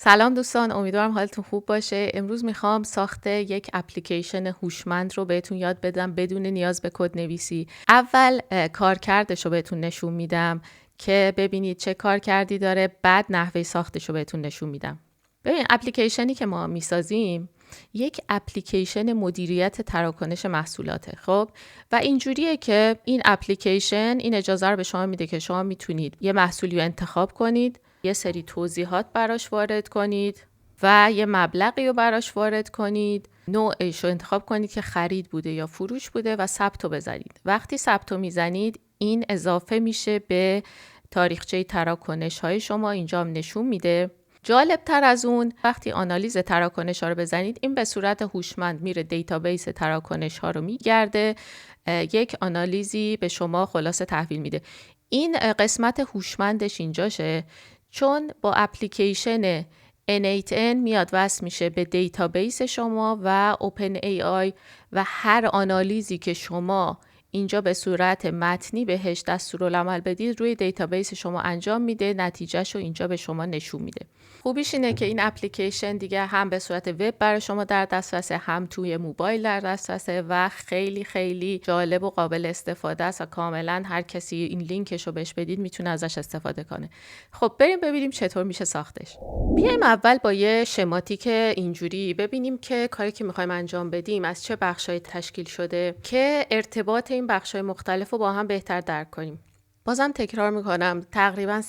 سلام دوستان، امیدوارم حالتون خوب باشه. امروز میخوام ساخت یک اپلیکیشن هوشمند رو بهتون یاد بدم بدون نیاز به کد نویسی. اول کارکردش رو بهتون نشون میدم که ببینید چه کارکردی داره، بعد نحوه ساختش رو بهتون نشون میدم. ببین اپلیکیشنی که ما میسازیم یک اپلیکیشن مدیریت تراکنش محصولاته. خب و اینجوریه که این اپلیکیشن این اجازه رو به شما میده که شما میتونید یه محصولی رو انتخاب کنید، یه سری توضیحات براش وارد کنید و یه مبلغی رو براش وارد کنید، نوعش رو انتخاب کنید که خرید بوده یا فروش بوده و ثبت رو بزنید. وقتی ثبت رو میزنید این اضافه میشه به تاریخچه تراکنش های شما، اینجا هم نشون میده. جالب تر از اون وقتی آنالیز تراکنش ها رو بزنید این به صورت هوشمند میره دیتابیس تراکنش ها رو میگرده، یک آنالیزی به شما خلاصه تحویل میده. این قسمت هوشمندش اینجاشه چون با اپلیکیشن N8N میاد وصل میشه به دیتابیس شما و OpenAI و هر آنالیزی که شما اینجا به صورت متنی بهش دستورالعمل بدید روی دیتابیس شما انجام میده، نتیجهشو اینجا به شما نشون میده. خوبیش اینه که این اپلیکیشن دیگه هم به صورت وب برای شما در دسترسه، هم توی موبایل در دسترسه و خیلی خیلی جالب و قابل استفاده است و کاملا هر کسی این لینکش رو بهش بدید میتونه ازش استفاده کنه. خب بریم ببینیم چطور میشه ساختش. بیایم اول با یه شماتیک اینجوری ببینیم که کاری که میخوایم انجام بدیم از چه بخشای تشکیل شده که ارتباط این بخشای مختلف رو با هم بهتر درک کنیم. بازم تکرار میکنم تقریبا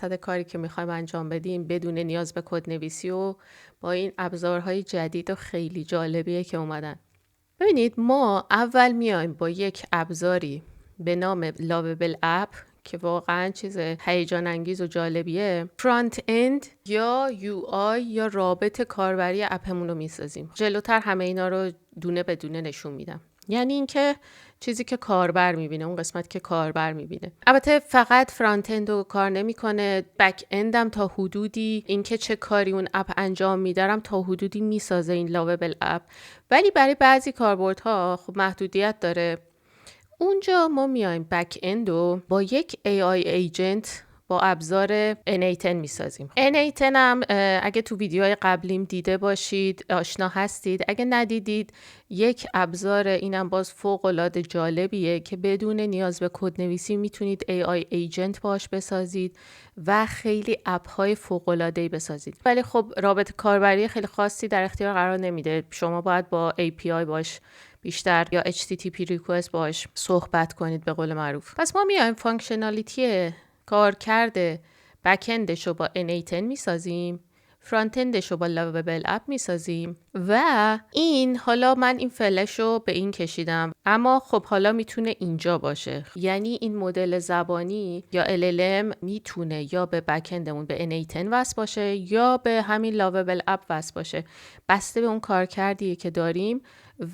100% کاری که میخوایم انجام بدیم بدون نیاز به کد نویسی و با این ابزارهای جدید و خیلی جالبیه که اومدن. ببینید ما اول میایم با یک ابزاری به نام لاوبل اپ که واقعا چیز هیجان انگیز و جالبیه، فرانت اند یا یو آی یا رابط کاربری اپمون رو میسازیم. جلوتر همه اینا رو دونه به دونه نشون میدم. یعنی اینکه چیزی که کاربر میبینه، اون قسمت که کاربر میبینه. البته فقط فرانت اند رو کار نمیکنه، بک اندم تا حدودی اینکه چه کاری اون اپ انجام میدارم تا حدودی میسازه این لاوبل اپ، ولی برای بعضی کاربردها خب محدودیت داره. اونجا ما میایم بک اند رو با یک AI ایجنت با ابزار N8N میسازیم. N8N هم اگه تو ویدیوهای قبلیم دیده باشید آشنا هستید، اگه ندیدید یک ابزار اینم باز فوق العاده جالبیه که بدون نیاز به کد نویسی میتونید AI ایجنت باش بسازید و خیلی اپ های فوق العاده ای بسازید. ولی خب رابط کاربری خیلی خاصی در اختیار قرار نمیده، شما باید با API باش بیشتر یا HTTP ریکوست باش صحبت کنید به قول معروف. پس ما میایم فانکشنالیتی کارکرد بکندش رو با N8N میسازیم، فرانت اندش رو با لاوبل اپ میسازیم و این حالا من این فلش رو به این کشیدم، اما خب حالا میتونه اینجا باشه. یعنی این مدل زبانی یا LLM میتونه یا به بکندمون به N8N وصل باشه یا به همین لاوبل اپ وصل باشه، بسته به اون کارکردیه که داریم.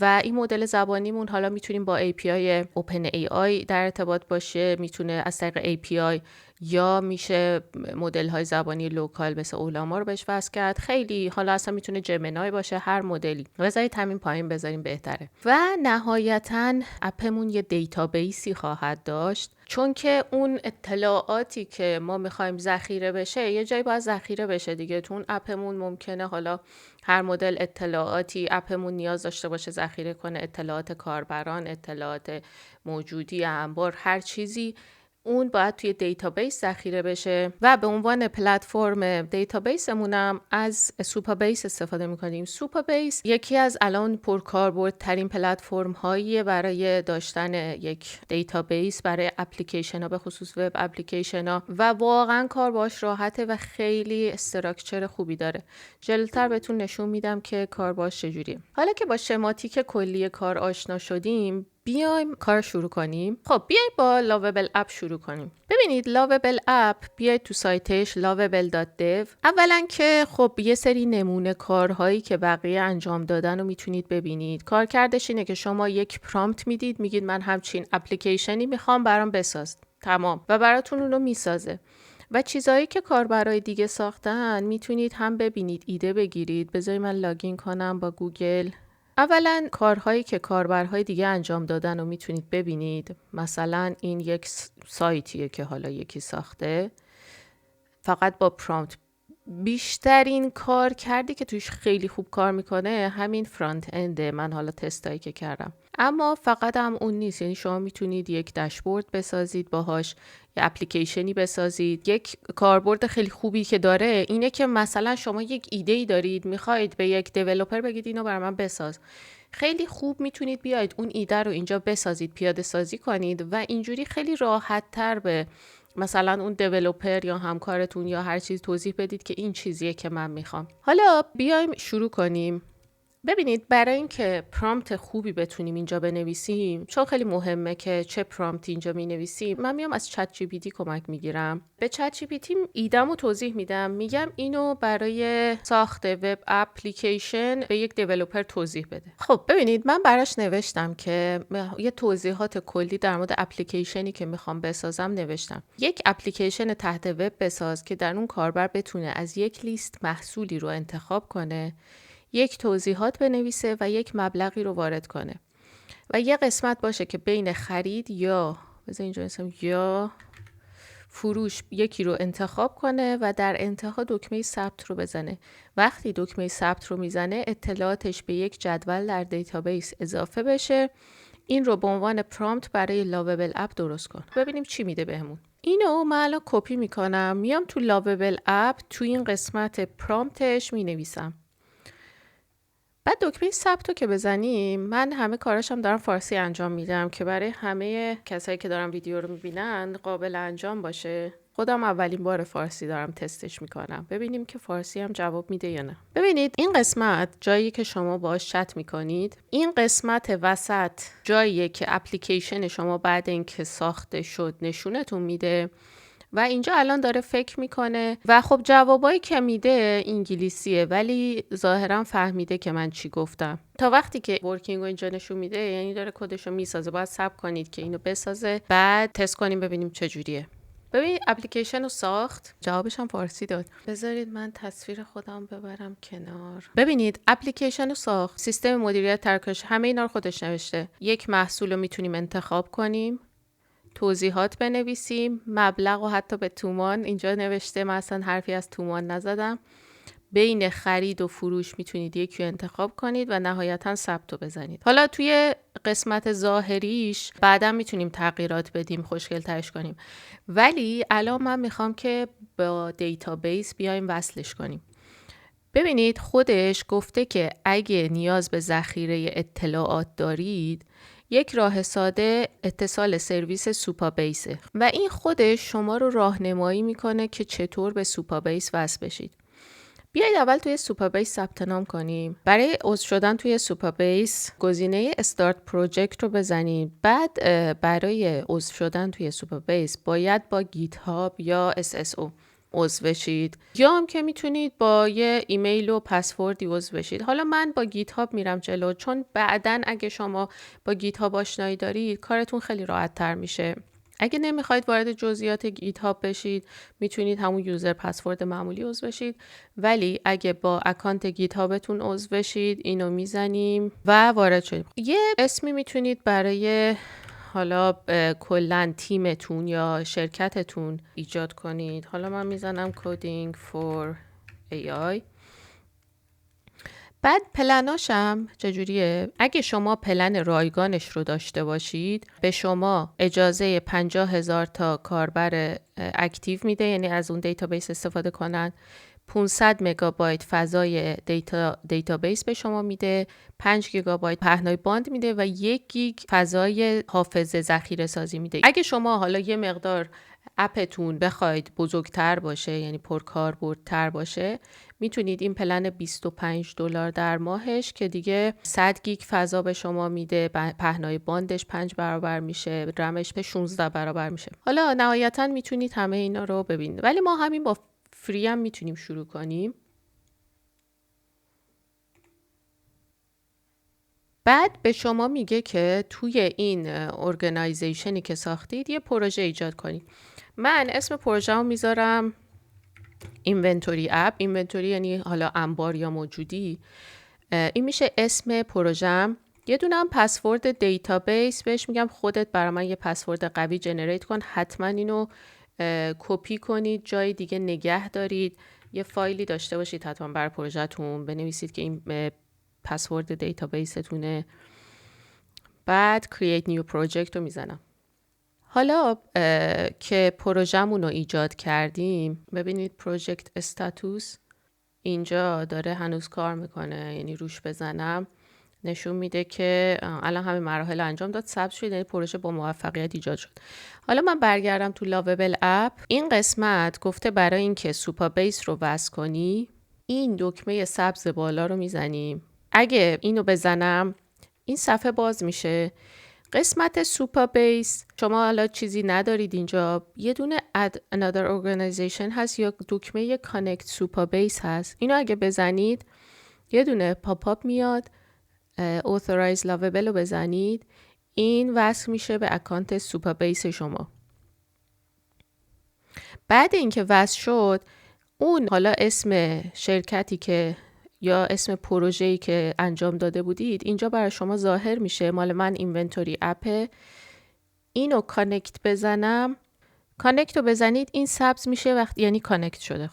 و این مدل زبانیمون حالا میتونیم با API OpenAI در ارتباط باشه، میتونه از طریق API یا میشه مدل های زبانی لوکال مثل اولاما رو بهش وصل کرد. خیلی حالا اصلا میتونه جمنای باشه، هر مدلی. بذارید همین پایین بذاریم بهتره. و نهایتاً اپمون یه دیتابیسی خواهد داشت، چون که اون اطلاعاتی که ما میخوایم ذخیره بشه یه جایی باید ذخیره بشه دیگه. تو اون اپمون ممکنه حالا هر مدل اطلاعاتی اپمون نیاز داشته باشه ذخیره کنه، اطلاعات کاربران، اطلاعات موجودی انبار، هر چیزی اون باید توی دیتابیس ذخیره بشه و به عنوان پلتفرم دیتابیسمونم از سوپابیس استفاده میکنیم. سوپابیس یکی از الان پرکاربردترین پلتفرم هاییه برای داشتن یک دیتابیس برای اپلیکیشن ها، به خصوص وب اپلیکیشن ها، و واقعا کار باش راحته و خیلی استراکچر خوبی داره. جلوتر بهتون نشون میدم که کار باش چجوریه. حالا که با شماتیک کلی کار آشنا شدیم بیایم کار شروع کنیم. خب بیایم با لاوبل اپ شروع کنیم. ببینید لاوبل اپ، بیاید تو سایتش lovable.dev. اولا که خب یه سری نمونه کارهایی که بقیه انجام دادن رو میتونید ببینید. کارکردش اینه که شما یک پرامپت میدید، میگید من همچین اپلیکیشنی میخوام برام بساز، تمام، و براتون اون رو میسازه. و چیزایی که کاربرای دیگه ساختن میتونید هم ببینید، ایده بگیرید. بذارید من لاگین کنم با گوگل. اولا کارهایی که کاربرهای دیگه انجام دادن رو میتونید ببینید. مثلا این یک سایتیه که حالا یکی ساخته، فقط با پرامپت بیشترین کار کردی که توش خیلی خوب کار میکنه همین فرانت انده. من حالا تستایی که کردم، اما فقط هم اون نیست. یعنی شما میتونید یک داشبورد بسازید باهاش، یه اپلیکیشنی بسازید. یک کاربرد خیلی خوبی که داره اینه که مثلا شما یک ایده‌ای دارید، میخواید به یک دیولپر بگید اینو برای من بساز، خیلی خوب میتونید بیاید اون ایده رو اینجا بسازید، پیاده سازی کنید و اینجوری خیلی راحت تر به مثلا اون دیولپر یا همکارتون یا هر چیز توضیح بدید که این چیزیه که من میخوام. حالا بیایم شروع کنیم. ببینید، برای اینکه پرامپت خوبی بتونیم اینجا بنویسیم، چون خیلی مهمه که چه پرامپت اینجا مینویسیم، من میام از چت جی پی تی کمک میگیرم. به چت جی پی تی ایده‌مو توضیح میدم، میگم اینو برای ساخت وب اپلیکیشن به یک دیولپر توضیح بده. خب ببینید، من براش نوشتم که یه توضیحات کلی در مورد اپلیکیشنی که میخوام بسازم نوشتم. یک اپلیکیشن تحت وب بساز که در اون کاربر بتونه از یک لیست محصولی رو انتخاب کنه، یک توضیحات بنویسه و یک مبلغی رو وارد کنه و یه قسمت باشه که بین خرید یا یا فروش یکی رو انتخاب کنه و در انتها دکمه ثبت رو بزنه. وقتی دکمه ثبت رو میزنه، اطلاعاتش به یک جدول در دیتابیس اضافه بشه. این رو به عنوان پرامپت برای لاوبل اپ درست کن. ببینیم چی میده بهمون. اینو من الان کپی میکنم، میام تو لاوبل اپ، تو این قسمت پرامپتش مینویسم. بعد دکمه ثبت رو که بزنیم، من همه کاراشم دارم فارسی انجام میدم که برای همه کسایی که دارن ویدیو رو میبینن قابل انجام باشه. خودم اولین بار فارسی دارم تستش میکنم، ببینیم که فارسی هم جواب میده یا نه. ببینید، این قسمت جایی که شما باهاش چت میکنید، این قسمت وسط جاییه که اپلیکیشن شما بعد اینکه ساخته شد نشونتون میده و اینجا الان داره فکر میکنه و خب جوابایی که میده انگلیسیه، ولی ظاهرا فهمیده که من چی گفتم. تا وقتی که ورکینگ رو اینجا نشون میده یعنی داره کدشو میسازه. باید صبر کنید که اینو بسازه، بعد تست کنیم ببینیم چجوریه. ببین، اپلیکیشن رو ساخت، جوابش هم فارسی داد. بذارید من تصویر خودم ببرم کنار. ببینید، اپلیکیشن رو ساخت، سیستم مدیریت ترکش، همه اینا رو خودش نوشته. یک محصول رو میتونیم انتخاب کنیم، توضیحات بنویسیم، مبلغ و حتی به تومان اینجا نوشته، من اصلا حرفی از تومان نزدم. بین خرید و فروش میتونید یکی رو انتخاب کنید و نهایتا ثبت رو بزنید. حالا توی قسمت ظاهریش بعدا میتونیم تغییرات بدیم، خوشگل ترش کنیم، ولی الان من میخوام که با دیتابیس بیایم وصلش کنیم. ببینید، خودش گفته که اگه نیاز به ذخیره اطلاعات دارید، یک راه ساده اتصال سرویس سوپابیسه و این خودش شما رو راهنمایی میکنه که چطور به سوپابیس وصل بشید. بیایید اول توی سوپابیس ثبت نام کنیم. برای عضو شدن توی سوپابیس گزینه استارت پروژکت رو بزنید. بعد برای عضو شدن توی سوپابیس باید با گیت هاب یا SSO عضو بشید، یا هم که میتونید با یه ایمیل و پسوردی عضو بشید. حالا من با گیت هاب میرم جلو، چون بعدن اگه شما با گیت هاب آشنایی دارید کارتون خیلی راحت تر میشه. اگه نمیخواید وارد جزئیات گیت هاب بشید، میتونید همون یوزر پسورد معمولی عضو بشید، ولی اگه با اکانت گیت هابتون عضو بشید اینو میزنیم و وارد شدیم. یه اسمی میتونید برای حالا کلن تیمتون یا شرکتتون ایجاد کنید. حالا من میزنم Coding for AI. بعد پلناشم چجوریه؟ اگه شما پلن رایگانش رو داشته باشید، به شما اجازه 50,000 تا کاربر اکتیو میده، یعنی از اون دیتابیس استفاده کنن. 500 مگابایت فضای دیتابیس به شما میده، 5 گیگابایت پهنای باند میده و 1 گیگ فضای حافظه ذخیره سازی میده. اگه شما حالا یه مقدار اپتون بخواید بزرگتر باشه، یعنی پرکاربردتر باشه، میتونید این پلن $25 در ماهش که دیگه 100 گیگ فضا به شما میده، پهنای باندش 5 برابر میشه، رمش به 16 برابر میشه. حالا نهایتا میتونید همه اینا رو ببینید، ولی ما همین با فری هم میتونیم شروع کنیم. بعد به شما میگه که توی این ارگنایزیشنی که ساختید یه پروژه ایجاد کنید. من اسم پروژه رو میذارم اینونتوری اپ. اینونتوری یعنی حالا انبار یا موجودی. این میشه اسم پروژم. یه دونه هم پسورد دیتابیس بهش میگم خودت برای من یه پسورد قوی جنریت کن. حتما اینو کپی کنید، جای دیگه نگه دارید یه فایلی داشته باشید حتما بر پروژهتون، بنویسید که این پسورد دیتابیستونه. بعد create new project رو میزنم. حالا که پروژه‌مون رو ایجاد کردیم، ببینید پروژکت استاتوس اینجا داره هنوز کار میکنه، یعنی روش بزنم نشون میده که الان همه مراحل انجام داد، ثبت شد، یعنی پروژه با موفقیت ایجاد شد. حالا من برگردم تو لاوبل اپ. این قسمت گفته برای اینکه سوپابیس رو وصل کنی این دکمه سبز بالا رو میزنیم. اگه اینو بزنم این صفحه باز میشه. قسمت سوپابیس شما حالا چیزی ندارید اینجا، یه دونه add another organization هست یا دکمه connect سوپابیس هست. اینو اگه بزنید یه دونه پاپ آپ میاد، authorize lovable رو بزنید، این وصل میشه به اکانت سوپابیس شما. بعد اینکه وصل شد اون حالا اسم شرکتی که یا اسم پروژه‌ای که انجام داده بودید اینجا برای شما ظاهر میشه. مال من اینونتوری اپ. اینو کانکت بزنم، کانکت رو بزنید این سبز میشه وقتی یعنی کانکت شده.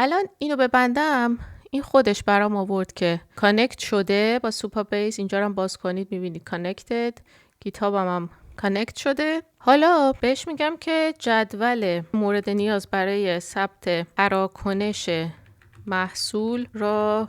الان اینو ببندم این خودش برام آورد که کانکت شده با سوپابیس. اینجا رو هم باز کنید میبینید کانکتد، گیتابم هم کانکت شده. حالا بهش میگم که جدول مورد نیاز برای ثبت تراکنش محصول را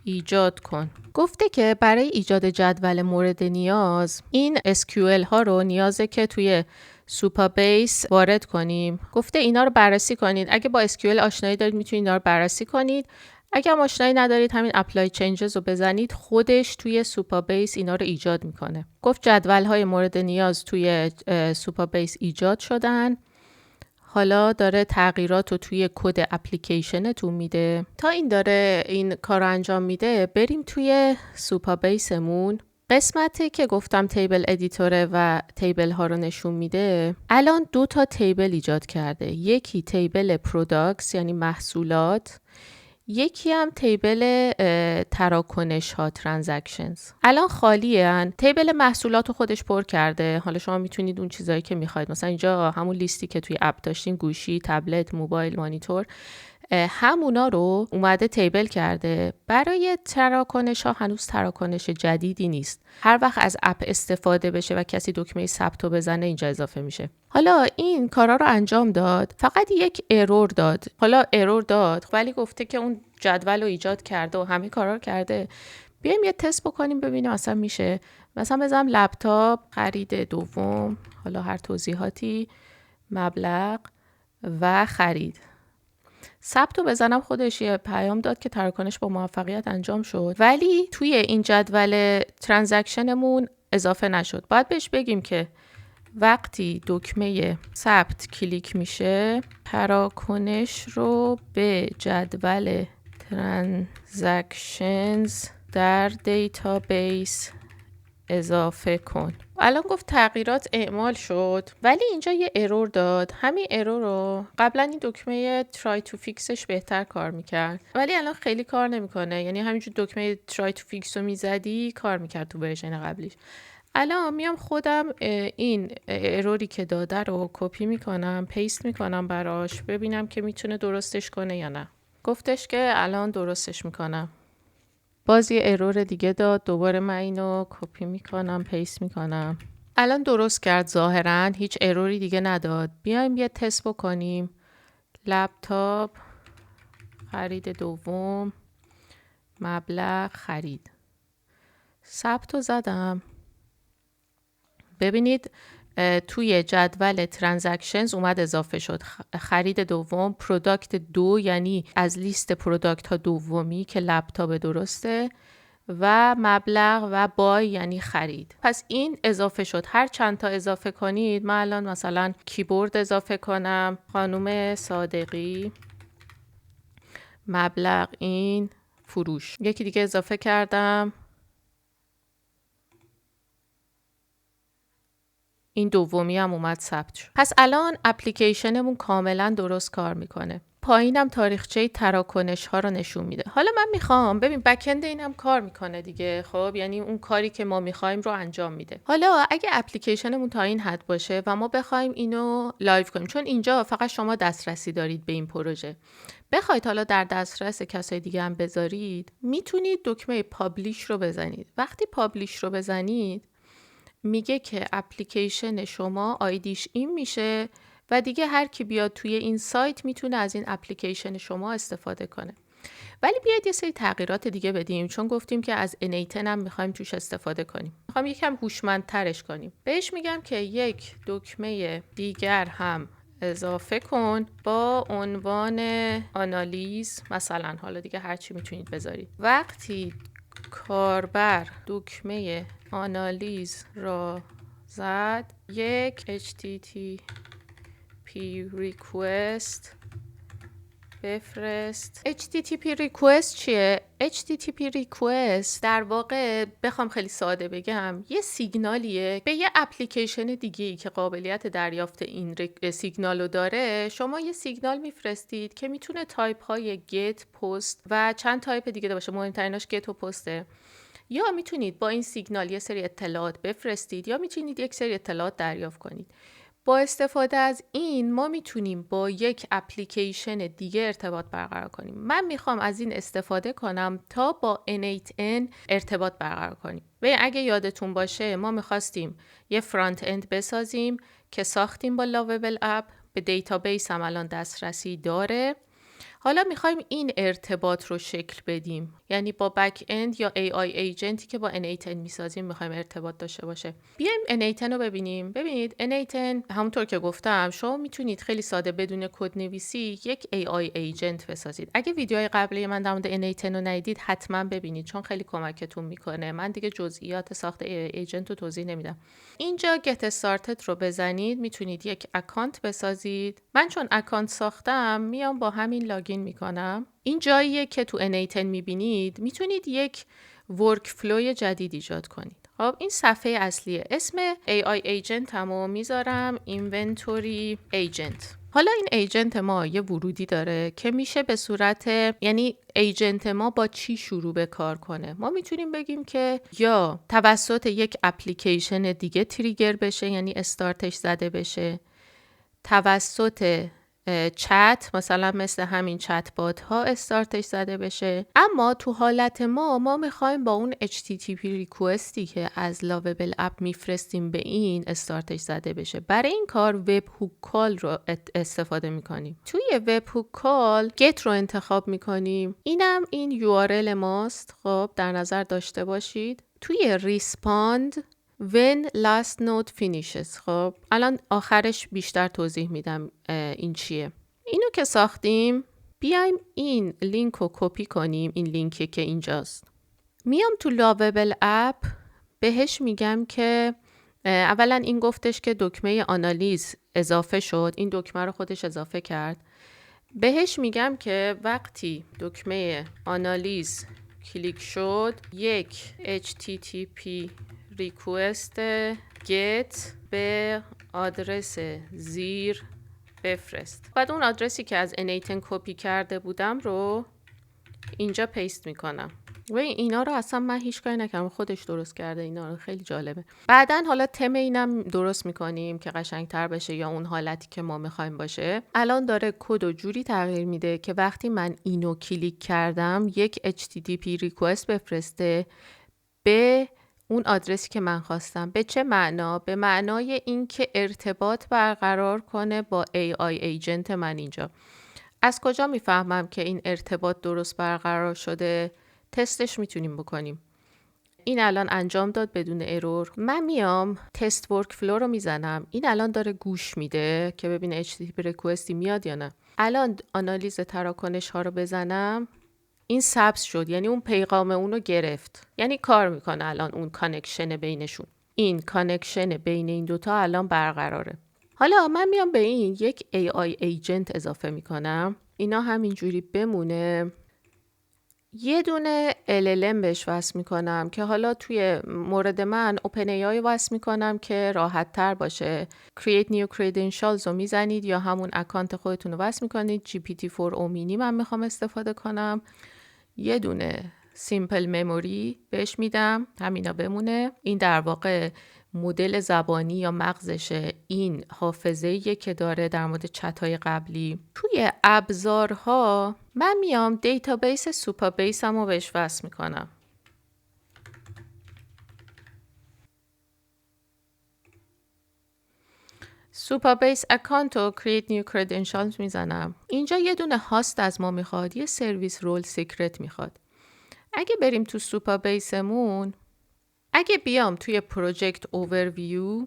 ایجاد کن. گفته که برای ایجاد جدول مورد نیاز این SQL ها رو نیازه که توی سوپابیس وارد کنیم. گفته اینا رو بررسی کنید. اگه با SQL آشنایی دارید میتونید اینا رو بررسی کنید. اگه هم آشنایی ندارید همین apply changes رو بزنید، خودش توی سوپابیس اینا رو ایجاد میکنه. گفت جدول های مورد نیاز توی سوپابیس ایجاد شدن. حالا داره تغییرات رو توی کد اپلیکیشنتون میده. تا این داره این کار رو انجام میده بریم توی سوپابیسمون. قسمتی که گفتم تیبل ادیتوره و تیبل ها رو نشون میده. الان 2 تا تیبل ایجاد کرده. یکی تیبل پروداکتس یعنی محصولات، یکی هم تیبل تراکنش ها ترانزکشنز. الان خالیه هن. تیبل محصولات رو خودش پر کرده. حالا شما میتونید اون چیزایی که میخواید، مثلا اینجا همون لیستی که توی اپ داشتیم، گوشی، تبلت، موبایل، مانیتور، همونا رو اومده تیبل کرده. برای تراکنش ها هنوز تراکنش جدیدی نیست. هر وقت از اپ استفاده بشه و کسی دکمه ثبت رو بزنه اینجا اضافه میشه. حالا این کارا رو انجام داد، فقط یک ارور داد. حالا ارور داد ولی گفته که اون جدول رو ایجاد کرده و همه کارا رو کرده. بیایم یه تست بکنیم ببینیم اصلا میشه. مثلا بزنم لپتاپ، خرید دوم، حالا هر توضیحاتی، مبلغ و خرید. ثبت رو بزنم خودش یه پیام داد که تراکنش با موفقیت انجام شد، ولی توی این جدول ترانزکشنمون اضافه نشد. باید بهش بگیم که وقتی دکمه ثبت کلیک میشه تراکنش رو به جدول ترانزکشنز در دیتابیس اضافه کن. الان گفت تغییرات اعمال شد ولی اینجا یه ارور داد. همین ارور رو قبلا این دکمه try to fixش بهتر کار میکرد ولی الان خیلی کار نمیکنه. یعنی همینجور دکمه try to fix رو میزدی کار میکرد تو ورژن قبلیش. الان میام خودم این اروری که داده رو کپی میکنم، پیست میکنم براش، ببینم که میتونه درستش کنه یا نه. گفتش که الان درستش میکنم. باز یه ارور دیگه داد. دوباره من اینو کپی میکنم، پیست میکنم. الان درست کرد ظاهرا، هیچ اروری دیگه نداد. بیایم یه تست بکنیم. لپتاپ، خرید دوم، مبلغ، خرید. ثبت رو زدم. ببینید توی جدول ترانزکشنز اومد اضافه شد. خرید دوم، پروداکت 2 یعنی از لیست پروداکت ها دومی که لپتاپ درسته، و مبلغ و بای یعنی خرید. پس این اضافه شد. هر چند تا اضافه کنید، من الان مثلا کیبورد اضافه کنم، خانم صادقی، مبلغ این، فروش. یکی دیگه اضافه کردم، این دومی هم اومد ثبت شد. پس الان اپلیکیشنمون کاملا درست کار میکنه. پایینم تاریخچه تراکنش ها رو نشون میده. حالا من میخوام ببین بک‌اند اینم کار میکنه دیگه. خب یعنی اون کاری که ما میخوایم رو انجام میده. حالا اگه اپلیکیشنمون تا این حد باشه و ما بخوایم اینو لایو کنیم، چون اینجا فقط شما دسترسی دارید به این پروژه، بخواید حالا در دسترس کسای دیگه هم بذارید، میتونید دکمه پابلیش رو بزنید. وقتی پابلیش رو بزنید میگه که اپلیکیشن شما آیدیش این میشه و دیگه هر کی بیاد توی این سایت میتونه از این اپلیکیشن شما استفاده کنه. ولی بیاید یه سری تغییرات دیگه بدیم، چون گفتیم که از N8 هم میخوایم توش استفاده کنیم. میخوایم یکم هوشمندترش کنیم. بهش میگم که یک دکمه دیگر هم اضافه کن با عنوان آنالیز، مثلا حالا دیگه هر چی میتونید بذارید. وقتی کاربر دکمه آنالیز را زد، یک HTTP request بفرست. HTTP request چیه؟ HTTP request در واقع بخوام خیلی ساده بگم یه سیگنالیه به یه اپلیکیشن دیگه‌ای که قابلیت دریافت این سیگنالو داره. شما یه سیگنال میفرستید که میتونه تایپ های get، post و چند تایپ دیگه باشه، مهمتریناش get و پسته. یا میتونید با این سیگنال یه سری اطلاعات بفرستید یا میتونید یک سری اطلاعات دریافت کنید. با استفاده از این ما میتونیم با یک اپلیکیشن دیگه ارتباط برقرار کنیم. من میخوام از این استفاده کنم تا با N8N ارتباط برقرار کنیم. و اگه یادتون باشه ما میخواستیم یه فرانت اند بسازیم که ساختیم با لاوبل اپ، به دیتابیس هم الان دسترسی داره. حالا میخوایم این ارتباط رو شکل بدیم، یعنی با بک اند یا AI ایجنتی که با N8N میسازیم میخوایم ارتباط داشته باشه. بیایم N8N رو ببینیم. ببینید N8N همونطور که گفتم شما میتونید خیلی ساده بدون کد نویسی یک AI ایجنت بسازید. اگه ویدیوهای قبلی من در مورد N8N رو ندیدید حتما ببینید، چون خیلی کمکتون میکنه. من دیگه جزئیات ساخت AI ایجنت رو توضیح نمیدم. اینجا get started رو بزنید، میتونید یک اکانت بسازید. من چون اکانت ساختم میام با همین لاگین میکنم. این جاییه که تو N8N میبینید میتونید یک ورک فلوی جدید ایجاد کنید. خب این صفحه اصلیه. اسم AI agent همو میذارم inventory agent. حالا این ایجنت ما یه ورودی داره که میشه به صورت، یعنی ایجنت ما با چی شروع به کار کنه. ما میتونیم بگیم که یا توسط یک اپلیکیشن دیگه تریگر بشه، یعنی استارتش زده بشه، توسط چت مثلا مثل همین چت بات ها استارتش زده بشه. اما تو حالت ما میخوایم با اون HTTP ریکوستی که از لاوبل اپ میفرستیم به این استارتش زده بشه. برای این کار وب هوک کال رو استفاده میکنیم. توی وب هوک کال گت رو انتخاب میکنیم. اینم این URL ماست. خب در نظر داشته باشید. توی ریسپاند when last node finishes. خب الان آخرش بیشتر توضیح میدم این چیه. اینو که ساختیم بیایم این لینک رو کپی کنیم. این لینکی که اینجاست. میام تو لاوبل اپ بهش میگم که اولا این گفتش که دکمه آنالیز اضافه شد. این دکمه رو خودش اضافه کرد. بهش میگم که وقتی دکمه آنالیز کلیک شد یک HTTP ریکوست get به آدرس زیر بفرست. بعد اون آدرسی که از N8N کپی کرده بودم رو اینجا پیست میکنم. و اینا رو اصلا من هیچ کاری نکردم، خودش درست کرده. اینا رو خیلی جالبه. بعدن حالا تم اینم درست میکنیم که قشنگتر بشه یا اون حالتی که ما میخوایم باشه. الان داره کد و جوری تغییر میده که وقتی من اینو کلیک کردم یک HTTP ریکوست بفرسته به اون آدرسی که من خواستم. به چه معنا؟ به معنای اینکه ارتباط برقرار کنه با AI ایجنت من اینجا. از کجا میفهمم که این ارتباط درست برقرار شده؟ تستش میتونیم بکنیم. این الان انجام داد بدون ارور. من میام تست ورک فلو رو میزنم. این الان داره گوش میده که ببینه HTTP ریکوستی میاد یا نه. الان آنالیز تراکنش ها رو بزنم. این سبز شد، یعنی اون پیغام اونو گرفت، یعنی کار میکنه الان اون کانکشن بینشون. این کانکشن بین این دوتا الان برقراره. حالا من میام به این یک AI ایجنت اضافه میکنم. اینا همینجوری بمونه. یه دونه LLM بهش وصل میکنم که حالا توی مورد من OpenAI وصل میکنم که راحت تر باشه. Create New Credentials رو میزنید یا همون اکانت خودتون رو وصل میکنید. GPT-4 Omni من میخوام استفاده کنم. یه دونه Simple Memory بهش میدم، همینا بمونه. این در واقع مدل زبانی یا مغزشه، این حافظه‌ایه که داره در مورد چت‌های قبلی. توی ابزارها من میام دیتابیس سوپابیسم رو بهش وصل میکنم. سوپابیس اکانت و Create New Credentials میزنم. اینجا یه دونه هاست از ما میخواد، یه سرویس رول سیکرت میخواد. اگه بریم تو سوپابیسمون، اگه بیام توی پروژکت اوورویو،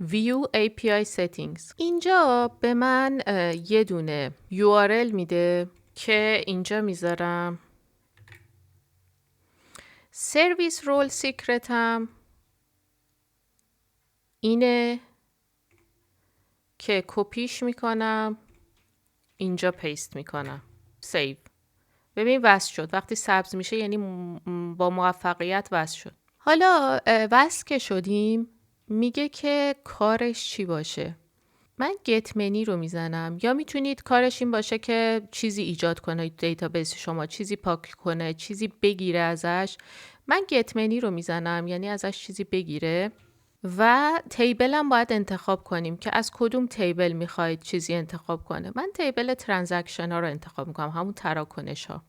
View API Settings، اینجا به من یه دونه URL میده که اینجا میذارم. سرویس رول سیکرتم اینه که کپیش میکنم، اینجا پیست میکنم. سیو. ببین وصل شد. وقتی سبز میشه یعنی با موفقیت وصل شد. حالا وصل که شدیم میگه که کارش چی باشه. من گت منی رو میزنم، یا میتونید کارش این باشه که چیزی ایجاد کنه دیتابیس شما، چیزی پاک کنه، چیزی بگیره ازش. من گت منی رو میزنم، یعنی ازش چیزی بگیره. و تیبل هم باید انتخاب کنیم که از کدوم تیبل میخواید چیزی انتخاب کنه. من تیبل ترانزکشن ها رو انتخاب میکنم، همون تراکنش ها.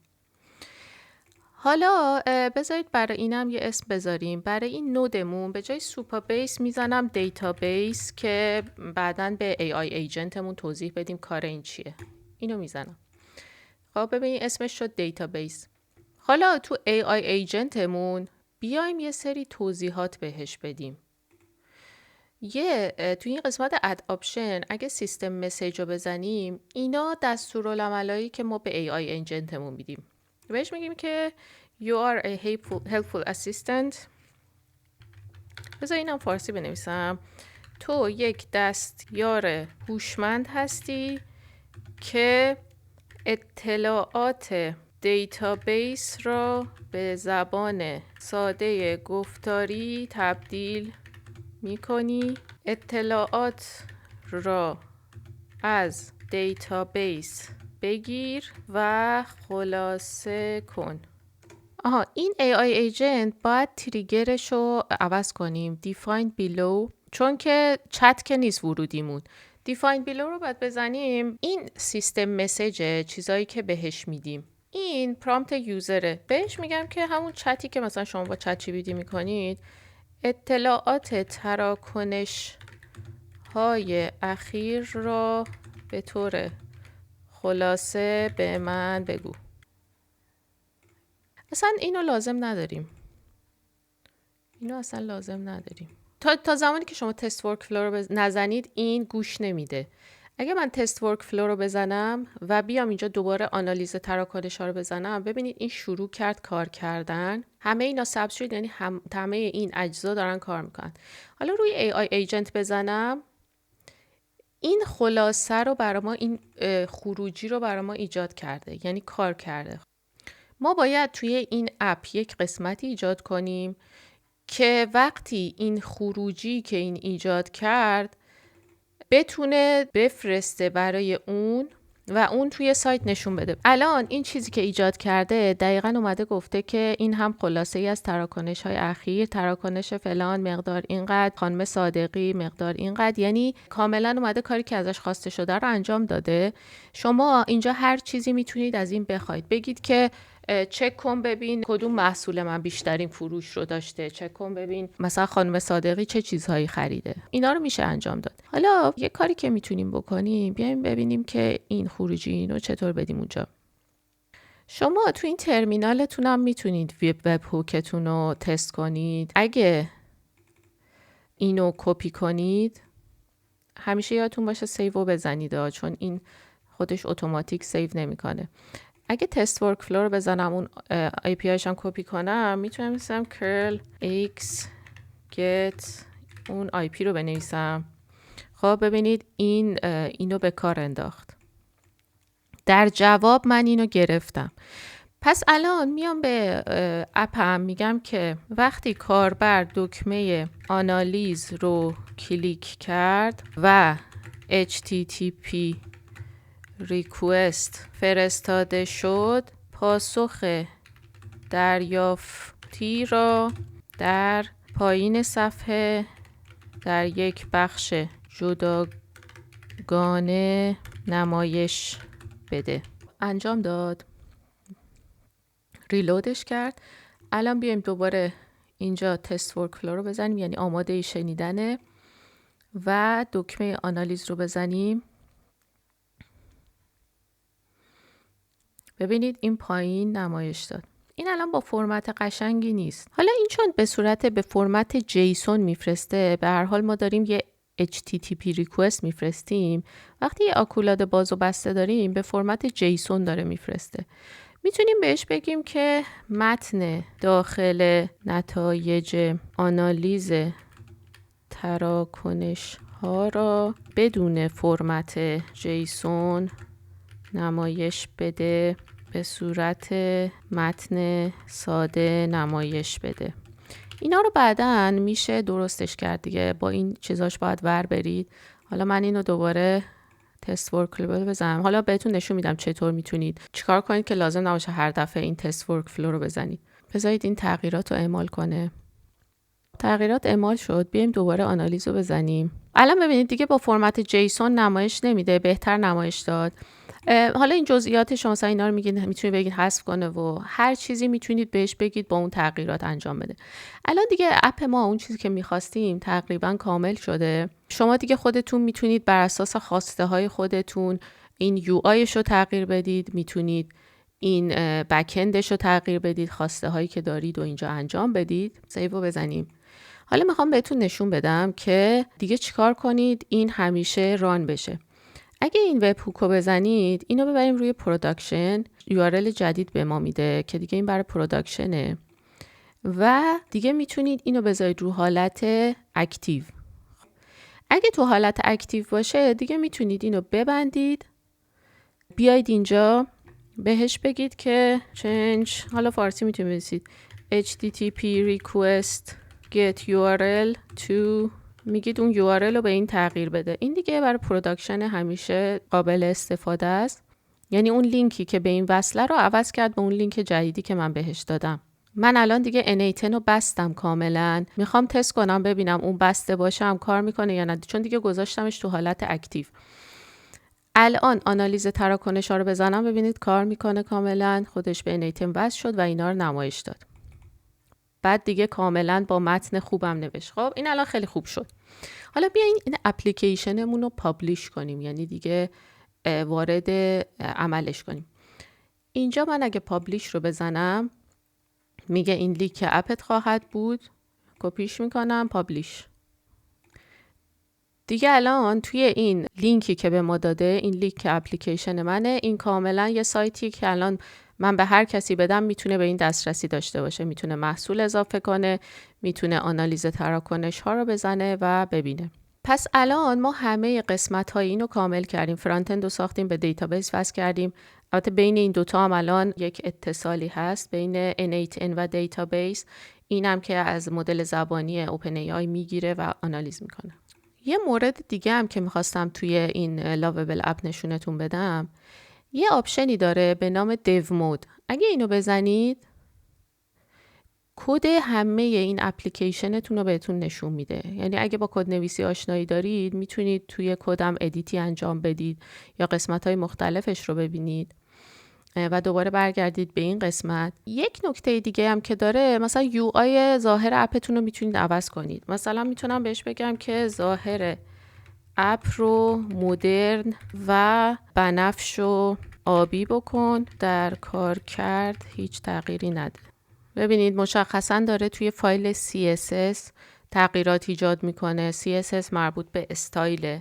حالا بذارید برای اینم یه اسم بذاریم. برای این نودمون به جای سوپابیس میزنم دیتابیس که بعداً به AI ایجنتمون توضیح بدیم کار این چیه. اینو میزنم. خب ببینید اسمش شد دیتابیس. حالا تو AI ایجنتمون بیایم یه سری توضیحات بهش بدیم. تو این قسمت اد آپشن اگه سیستم مسیج رو بزنیم، اینا دستورالعملایی که ما به AI ایجنتمون میدیم. بهش میگیم که You are a helpful assistant. بذار اینم فارسی بنویسم. تو یک دستیار هوشمند هستی که اطلاعات دیتابیس را به زبان ساده گفتاری تبدیل میکنی. اطلاعات را از دیتابیس بگیر و خلاصه کن. این AI agent باید تریگرش رو عوض کنیم. Define below، چون که چت که نیست ورودیمون. Define below رو باید بزنیم. این سیستم مسیج چیزایی که بهش میدیم. این پرامپت یوزره. بهش میگم که همون چتی که مثلا شما با چت جی پی تی میکنید، اطلاعات تراکنش های اخیر را به طور خلاصه به من بگو. اصلا اینو لازم نداریم. تا زمانی که شما تست ورک فلو رو نزنید این گوش نمیده. اگه من تست ورک فلو رو بزنم و بیام اینجا دوباره آنالیز تراکنش ها رو بزنم، ببینید این شروع کرد کار کردن. همه اینا ثبت شد، یعنی همه این اجزا دارن کار میکنن. حالا روی AI ایجنت بزنم، این خلاصه رو برای ما، این خروجی رو برای ما ایجاد کرده، یعنی کار کرده. ما باید توی این اپ یک قسمتی ایجاد کنیم که وقتی این خروجی که این ایجاد کرد بتونه بفرسته برای اون و اون توی سایت نشون بده. الان این چیزی که ایجاد کرده دقیقاً اومده گفته که این هم خلاصه ای از تراکنش های اخیر، تراکنش فلان مقدار اینقدر، خانم صادقی مقدار اینقدر، یعنی کاملا اومده کاری که ازش خواسته شده رو انجام داده. شما اینجا هر چیزی میتونید از این بخواید. بگید که چک کن ببین کدوم محصول من بیشترین فروش رو داشته، چک کن ببین مثلا خانم صادقی چه چیزهایی خریده. اینا رو میشه انجام داد. حالا یه کاری که میتونیم بکنیم، بیایم ببینیم که این خروجی اینو چطور بدیم اونجا. شما تو این ترمینالتون هم میتونید وب هوکتون رو تست کنید. اگه اینو کپی کنید، همیشه یادتون باشه سیو رو بزنید، چون این خودش اتوماتیک سیو نمیکنه. اگه تست ورک فلو رو بزنم اون APIش هم کپی کنم، میتونم مثلا curl x get اون IP رو بنویسم. خب ببینید اینو به کار انداخت. در جواب من اینو گرفتم. پس الان میام به اپم میگم که وقتی کاربر دکمه آنالیز رو کلیک کرد و HTTP ریکوست فرستاده شد، پاسخ دریافتی را در پایین صفحه در یک بخش جداگانه نمایش بده. انجام داد، ریلودش کرد. الان بیایم دوباره اینجا تست ورکفلو رو بزنیم، یعنی آماده شنیدنه، و دکمه آنالیز رو بزنیم. ببینید این پایین نمایش داد. این الان با فرمت قشنگی نیست. حالا این چون به فرمت جیسون میفرسته، به هر حال ما داریم یه HTTP ریکوست میفرستیم. وقتی یه آکولاد باز و بسته داریم به فرمت جیسون داره میفرسته. میتونیم بهش بگیم که متن داخل نتایج آنالیز تراکنش ها را بدون فرمت جیسون نمایش بده، به صورت متن ساده نمایش بده. اینا رو بعداً میشه درستش کرد دیگه، با این چیزاش باید ور برید. حالا من اینو دوباره تست ورکفلو بزنم. حالا بهتون نشون میدم چطور میتونید چیکار کنید که لازم نباشه هر دفعه این تست ورکفلو رو بزنید. بذارید این تغییرات رو اعمال کنه. تغییرات اعمال شد. بیایم دوباره آنالیز رو بزنیم. الان ببینید دیگه با فرمت جیسون نمایش نمیده، بهتر نمایش داد. حالا این جزئیاتش مثلا اینا رو میتونید بگید حذف کنه و هر چیزی میتونید بهش بگید با اون تغییرات انجام بده. الان دیگه اپ ما اون چیزی که میخواستیم تقریبا کامل شده. شما دیگه خودتون میتونید بر اساس خواسته های خودتون این یو آیش رو تغییر بدید، میتونید این بکندش رو تغییر بدید، خواسته هایی که دارید و اینجا انجام بدید. سیو رو بزنیم. حالا میخوام بهتون نشون بدم که دیگه چیکار کنید این همیشه ران بشه. اگه این وب هوکو بزنید، اینو ببریم روی پروداکشن، URL جدید به ما میده که دیگه این برای پروداکشنه و دیگه میتونید اینو بذارید رو حالت اکتیو. اگه تو حالت اکتیو باشه دیگه میتونید اینو ببندید، بیاید اینجا بهش بگید که change، حالا فارسی میتونید بنویسید HTTP request get URL to، میگید اون URL رو به این تغییر بده. این دیگه برای پروداکشن همیشه قابل استفاده است. یعنی اون لینکی که به این وصله رو عوض کرد به اون لینک جدیدی که من بهش دادم. من الان دیگه N8 رو بستم کاملا. میخوام تست کنم ببینم اون بسته باشه هم کار میکنه یا نه، چون دیگه گذاشتمش تو حالت اکتیو. الان آنالیز تراکنش ها رو بزنم ببینید کار میکنه کاملا. خودش به N8 وصل شد و اینا رو نمایش داد. بعد دیگه کاملا با متن خوبم نوشت. خب این الان خیلی خوب شد. حالا بیاین این اپلیکیشنمون رو پابلیش کنیم، یعنی دیگه وارد عملش کنیم. اینجا من اگه پابلیش رو بزنم میگه این لینک اپت خواهد بود، کپیش میکنم، پابلیش. دیگه الان توی این لینکی که به ما داده، این لینک اپلیکیشن منه، این کاملا یه سایتی که الان من به هر کسی بدم میتونه به این دسترسی داشته باشه، میتونه محصول اضافه کنه، میتونه آنالیز تراکنش ها رو بزنه و ببینه. پس الان ما همه قسمت های اینو کامل کردیم. فرانت اند رو ساختیم، به دیتابیس وصل کردیم. البته بین این دوتا هم الان یک اتصالی هست بین N8N و دیتابیس. اینم که از مدل زبانی OpenAI میگیره و آنالیز میکنه. یه مورد دیگه هم که میخواستم توی این لاوبل اپ نشونتون بدم، یه آپشنی داره به نام دیو مود. اگه اینو بزنید کد همه این اپلیکیشنتون رو بهتون نشون میده. یعنی اگه با کد نویسی آشنایی دارید میتونید توی کدم ادیتی انجام بدید یا قسمت‌های مختلفش رو ببینید و دوباره برگردید به این قسمت. یک نکته دیگه هم که داره، مثلا یو آی ظاهر اپتون رو میتونید عوض کنید. مثلا میتونم بهش بگم که ظاهر اپ رو مدرن و بنفش و آبی بکن، در کار کرد هیچ تغییری نده. ببینید مشخصا داره توی فایل CSS تغییرات ایجاد میکنه. CSS مربوط به استایل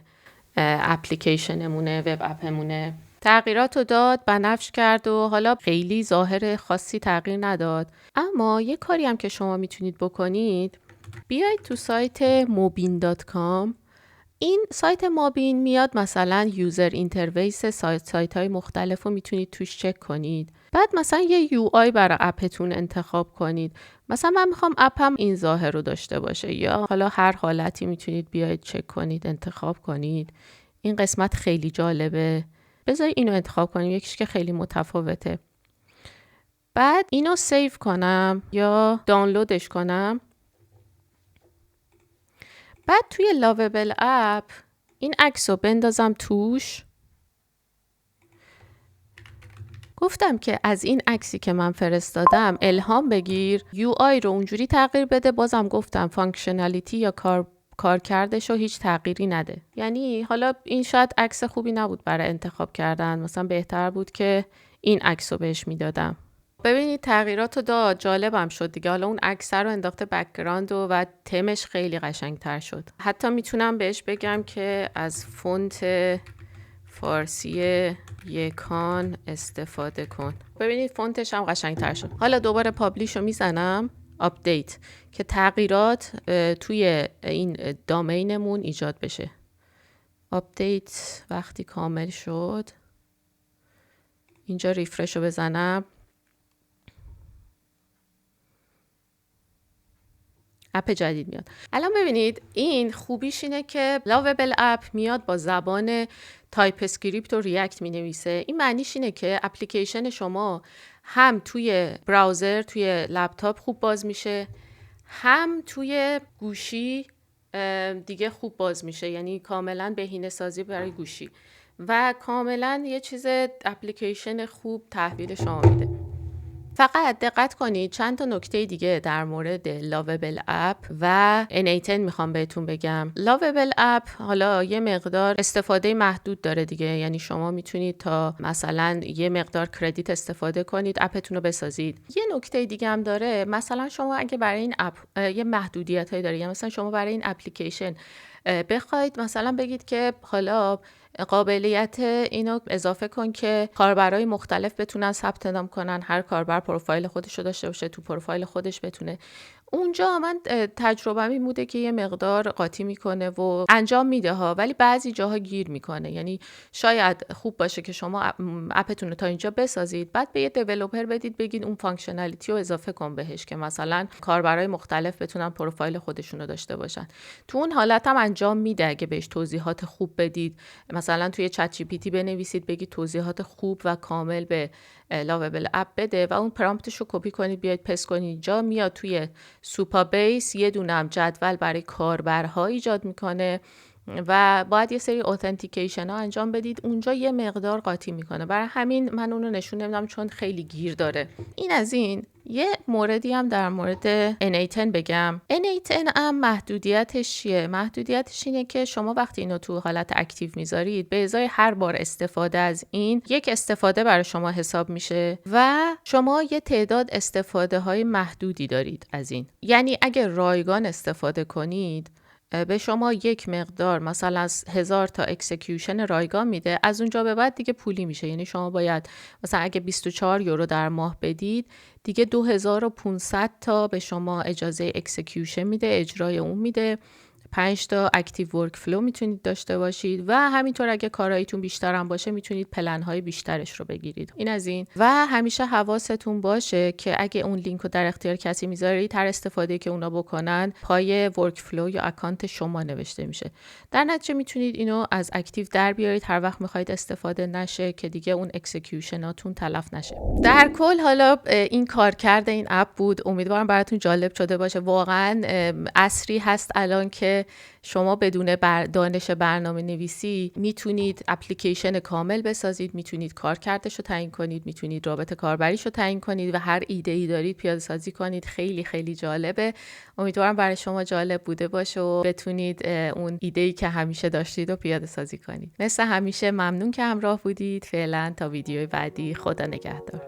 اپلیکیشنمونه، وب اپمونه. تغییرات رو داد، بنفش کرد و حالا خیلی ظاهر خاصی تغییر نداد. اما یه کاری هم که شما میتونید بکنید، بیایید تو سایت mobin.com این سایت مابین میاد مثلا یوزر اینترفیس سایت های مختلف رو میتونید توش چک کنید. بعد مثلا یه یو آی برای اپتون انتخاب کنید. مثلا من میخوام اپم این ظاهر رو داشته باشه، یا حالا هر حالتی میتونید بیاید چک کنید، انتخاب کنید. این قسمت خیلی جالبه. بذار اینو انتخاب کنیم، یکیش که خیلی متفاوته. بعد اینو سیو کنم یا دانلودش کنم. بعد توی لاوبل اپ این عکس رو بندازم توش. گفتم که از این عکسی که من فرستادم الهام بگیر، یو آی رو اونجوری تغییر بده. بازم گفتم فانکشنالیتی یا کارکردش رو هیچ تغییری نده. یعنی حالا این شاید عکس خوبی نبود برای انتخاب کردن، مثلا بهتر بود که این عکس رو بهش میدادم. ببینید تغییرات رو داد، جالبم شد دیگه. حالا اون عکس رو انداخته بک‌گراند و تمش خیلی قشنگتر شد. حتی میتونم بهش بگم که از فونت فارسی یکان استفاده کن. ببینید فونتش هم قشنگتر شد. حالا دوباره پابلیش رو میزنم، آپدیت، که تغییرات توی این دامینمون ایجاد بشه. آپدیت وقتی کامل شد، اینجا ریفرش رو بزنم، اپ جدید میاد. الان ببینید این خوبیش اینه که لاوبل اپ میاد با زبان تایپ اسکریپت و ریاکت می نویسه. این معنیش اینه که اپلیکیشن شما هم توی براوزر، توی لپتاپ خوب باز میشه، هم توی گوشی دیگه خوب باز میشه. یعنی کاملا بهینه سازی برای گوشی و کاملا یه چیز اپلیکیشن خوب تحویل شما میده. فقط دقت کنید چند تا نکته دیگه در مورد لاوبل اپ و N8N میخوام بهتون بگم. لاوبل اپ حالا یه مقدار استفاده محدود داره دیگه، یعنی شما میتونید تا مثلا یه مقدار کردیت استفاده کنید اپتون رو بسازید. یه نکته دیگه هم داره، مثلا شما اگه برای این اپ یه محدودیت هایی داره، یعنی مثلا شما برای این اپلیکیشن بخواید مثلا بگید که حالا قابلیت اینو اضافه کن که کاربرای مختلف بتونن ثبت نام کنن، هر کاربر پروفایل خودش رو داشته باشه، تو پروفایل خودش بتونه. اونجا من تجربه‌م این بوده که یه مقدار قاطی میکنه و انجام میده ها، ولی بعضی جاها گیر میکنه. یعنی شاید خوب باشه که شما اپتون رو تا اینجا بسازید، بعد به یه دیولپر بدید، بگید اون فانکشنالیتی رو اضافه کن بهش که مثلا کاربرای مختلف بتونن پروفایل خودشون رو داشته باشن. تو اون حالت هم انجام میده اگه بهش توضیحات خوب بدید. مثلا توی چت جی پی تی بنویسید، بگید توضیحات خوب و کامل به لاوبل اپ بده و اون پرامپتش رو کپی کنید بیاید پست کنید. اینجا میاد توی سوپابیس یه دونم جدول برای کاربرها ایجاد میکنه و باید یه سری اوتنتیکیشن ها انجام بدید. اونجا یه مقدار قاطی میکنه، برای همین من اونو نشون نمیدم چون خیلی گیر داره. این از این. یه موردی هم در مورد N8N بگم. N8N هم محدودیتش چیه؟ محدودیتش اینه که شما وقتی اینو تو حالت اکتیو میذارید، به ازای هر بار استفاده از این یک استفاده برای شما حساب میشه و شما یه تعداد استفاده های محدودی دارید از این. یعنی اگه رایگان استفاده کنید به شما یک مقدار مثلا از 1000 تا اکسکیوشن رایگان میده، از اونجا به بعد دیگه پولی میشه. یعنی شما باید مثلا اگه 24 یورو در ماه بدید، دیگه 2500 تا به شما اجازه اکسکیوشن میده، اجرای اون میده. 5 تا اکتیو ورک فلو میتونید داشته باشید و همینطور اگه کاراییتون بیشتر هم باشه میتونید پلن های بیشترش رو بگیرید. این از این. و همیشه حواستون باشه که اگه اون لینک رو در اختیار کسی میذارید، هر استفاده که اونا بکنن پای ورک فلو یا اکانت شما نوشته میشه. در نتیجه میتونید اینو از اکتیو در بیارید هر وقت میخواید استفاده نشه که دیگه اون اکسکیوشناتون تلف نشه. در کل حالا این کارکرد این اپ بود. امیدوارم براتون جالب شده باشه. واقعا عصری هست الان که شما بدون دانش برنامه نویسی میتونید اپلیکیشن کامل بسازید، میتونید کارکردش رو تعیین کنید، میتونید رابط کاربریش رو تعیین کنید و هر ایده ای دارید پیاده سازی کنید. خیلی خیلی جالبه. امیدوارم برای شما جالب بوده باشه و بتونید اون ایده ای که همیشه داشتید رو پیاده سازی کنید. مثل همیشه ممنون که همراه بودید. فعلا تا ویدیوی بعدی، خدا نگهدار.